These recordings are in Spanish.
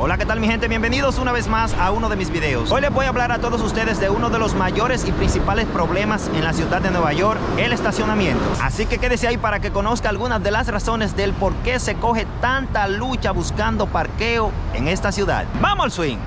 Hola, ¿qué tal mi gente? Bienvenidos una vez más a uno de mis videos. Hoy les voy a hablar a todos ustedes de uno de los mayores y principales problemas en la ciudad de Nueva York, el estacionamiento. Así que quédese ahí para que conozca algunas de las razones del por qué se coge tanta lucha buscando parqueo en esta ciudad. ¡Vamos al swing!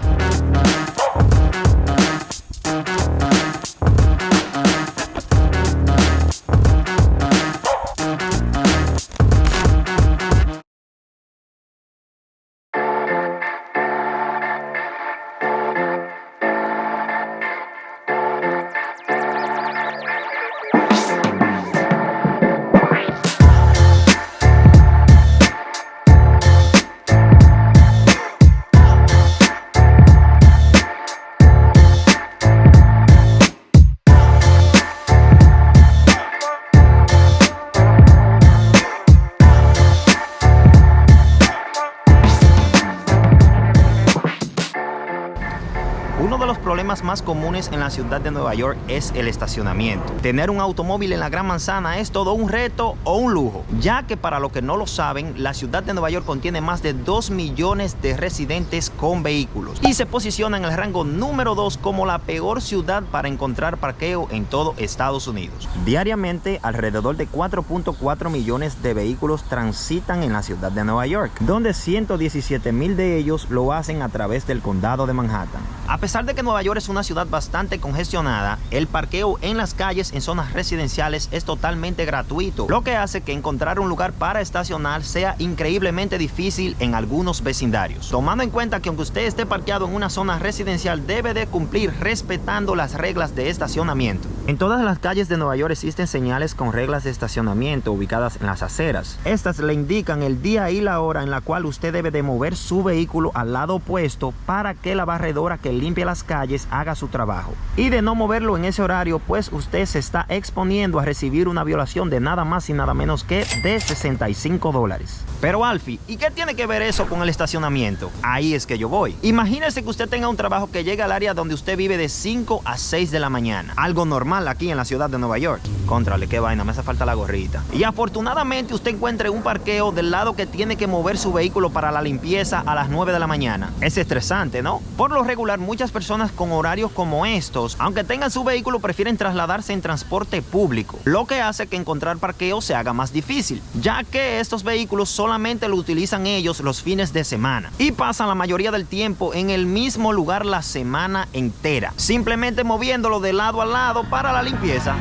Uno de los problemas más comunes en la ciudad de Nueva York es el estacionamiento. Tener un automóvil en la Gran Manzana es todo un reto o un lujo, ya que para los que no lo saben, la ciudad de Nueva York contiene más de 2 millones de residentes con vehículos y se posiciona en el rango número 2 como la peor ciudad para encontrar parqueo en todo Estados Unidos. Diariamente, alrededor de 4.4 millones de vehículos transitan en la ciudad de Nueva York, donde 117,000 de ellos lo hacen a través del condado de Manhattan. A pesar de que Nueva York es una ciudad bastante congestionada, el parqueo en las calles en zonas residenciales es totalmente gratuito, lo que hace que encontrar un lugar para estacionar sea increíblemente difícil en algunos vecindarios. Tomando en cuenta que aunque usted esté parqueado en una zona residencial, debe de cumplir respetando las reglas de estacionamiento. En todas las calles de Nueva York existen señales con reglas de estacionamiento ubicadas en las aceras. Estas le indican el día y la hora en la cual usted debe de mover su vehículo al lado opuesto para que la barredora que limpia las calles haga su trabajo. Y de no moverlo en ese horario, pues usted se está exponiendo a recibir una violación de nada más y nada menos que de $65. Pero Alfie, ¿y qué tiene que ver eso con el estacionamiento? Ahí es que yo voy. Imagínese que usted tenga un trabajo que llegue al área donde usted vive de 5 a 6 de la mañana. Algo normal aquí en la ciudad de Nueva York. Contrale, qué vaina, me hace falta la gorrita. Y afortunadamente usted encuentre un parqueo del lado que tiene que mover su vehículo para la limpieza a las 9 de la mañana. Es estresante, ¿no? Por lo regular, muchas personas con horarios como estos, aunque tengan su vehículo, prefieren trasladarse en transporte público, lo que hace que encontrar parqueo se haga más difícil, ya que estos vehículos solamente lo utilizan ellos los fines de semana y pasan la mayoría del tiempo en el mismo lugar la semana entera, simplemente moviéndolo de lado a lado para la limpieza.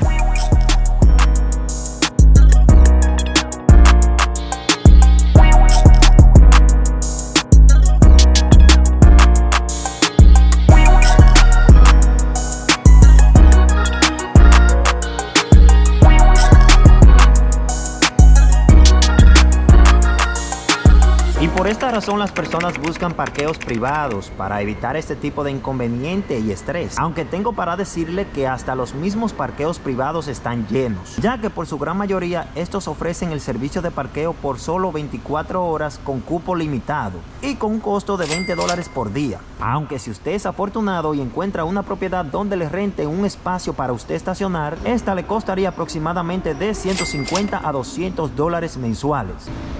Por esta razón las personas buscan parqueos privados para evitar este tipo de inconveniente y estrés, aunque tengo para decirle que hasta los mismos parqueos privados están llenos, ya que por su gran mayoría estos ofrecen el servicio de parqueo por solo 24 horas con cupo limitado y con un costo de $20 por día, aunque si usted es afortunado y encuentra una propiedad donde le rente un espacio para usted estacionar, esta le costaría aproximadamente de $150 a $200 mensuales.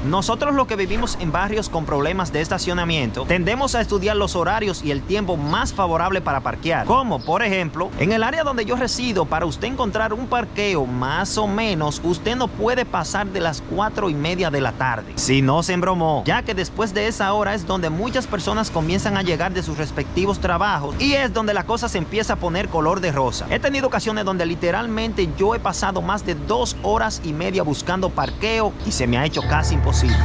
Nosotros los que vivimos en barrios con problemas de estacionamiento tendemos a estudiar los horarios y el tiempo más favorable para parquear, como por ejemplo en el área donde yo resido. Para usted encontrar un parqueo más o menos, usted no puede pasar de las 4:30 de la tarde, si no se embromó, ya que después de esa hora es donde muchas personas comienzan a llegar de sus respectivos trabajos y es donde la cosa se empieza a poner color de rosa. He tenido ocasiones donde literalmente yo he pasado más de 2 horas y media buscando parqueo y se me ha hecho casi imposible.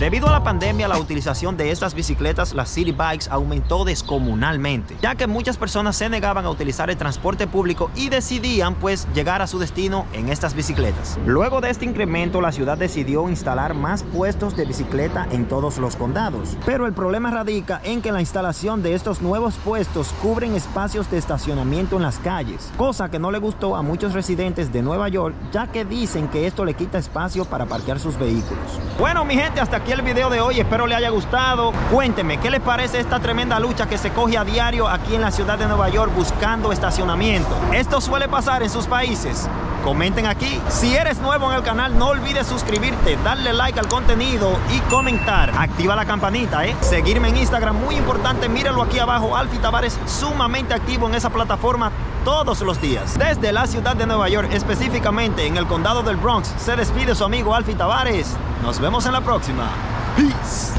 Debido a la pandemia, la utilización de estas bicicletas, las City Bikes, aumentó descomunalmente, ya que muchas personas se negaban a utilizar el transporte público y decidían pues llegar a su destino en estas bicicletas. Luego de este incremento, la ciudad decidió instalar más puestos de bicicleta en todos los condados. Pero el problema radica en que la instalación de estos nuevos puestos cubren espacios de estacionamiento en las calles, cosa que no le gustó a muchos residentes de Nueva York, ya que dicen que esto le quita espacio para parquear sus vehículos. Bueno, mi gente, hasta aquí el video de hoy, espero le haya gustado. Cuénteme, ¿qué les parece esta tremenda lucha que se coge a diario aquí en la ciudad de Nueva York buscando estacionamiento? ¿Esto suele pasar en sus países? Comenten aquí. Si eres nuevo en el canal, no olvides suscribirte, darle like al contenido y comentar. Activa la campanita, Seguirme en Instagram, muy importante, míralo aquí abajo, Alfie Tavares, sumamente activo en esa plataforma todos los días. Desde la ciudad de Nueva York, específicamente en el condado del Bronx, se despide su amigo Alfie Tavares. Nos vemos en la próxima. Peace.